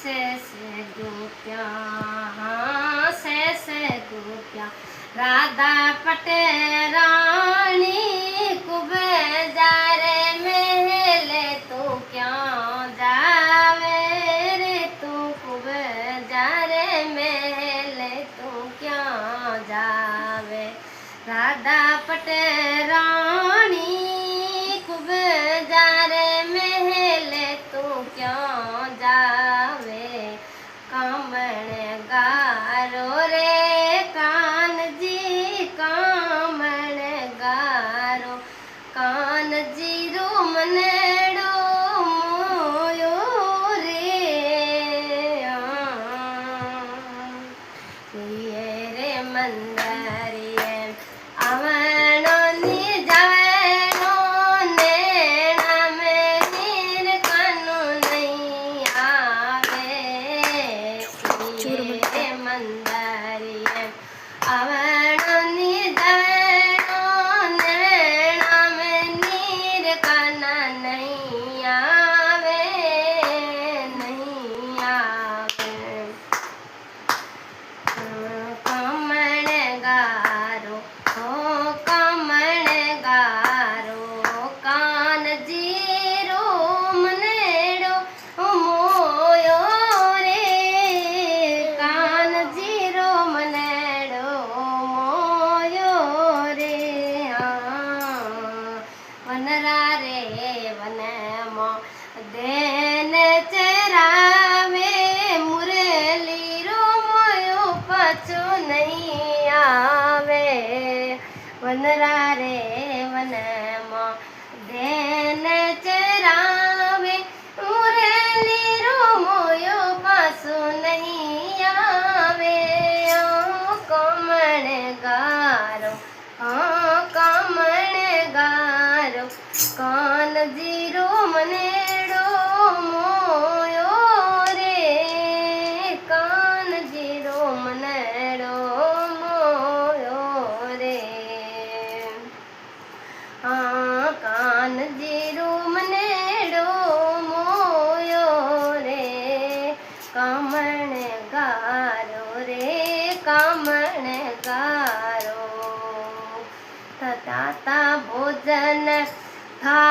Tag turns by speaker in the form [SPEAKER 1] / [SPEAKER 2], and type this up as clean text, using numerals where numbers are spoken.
[SPEAKER 1] से गोपियाँ से गोपियाँ राधा पटेरानी कुबेजारे महले तू क्यों जावे रे तू कुबेजारे महले तू क्यों जावे राधा पटेरानी कुबेजारे महले तू क्यों जावे कामण गारो रे कान जी कामण गारो कान जी रो मनेड़ो मोयो रे ये रे मंदरिए आवणो नी जावणो नेणा में नीर कनु नहीं आवे ये मंदरिए आवणो नी जावणो नेणा में नीर कनु नहीं आवे नहीं आवे कमण गारो हो कमण गारो कान जीरो मनेड़ो मोयो रे कान जीरो मनेड़ो मोयो रे वनरा रे वन मो देन चरावे मुरली रो मोयो पाछो नहीं आवे वनरा रे वन मो देन चरावे मुरली रो मोयो पाछो नहीं आवे कमण गारो कमण गारो कान जीरो मनेड़ो मोयो रे कान जीरो मनेड़ो मोयो रे कान जीरो मनेड़ो मोयो रे कामण गारो रे कामण गारो ताता भोजन था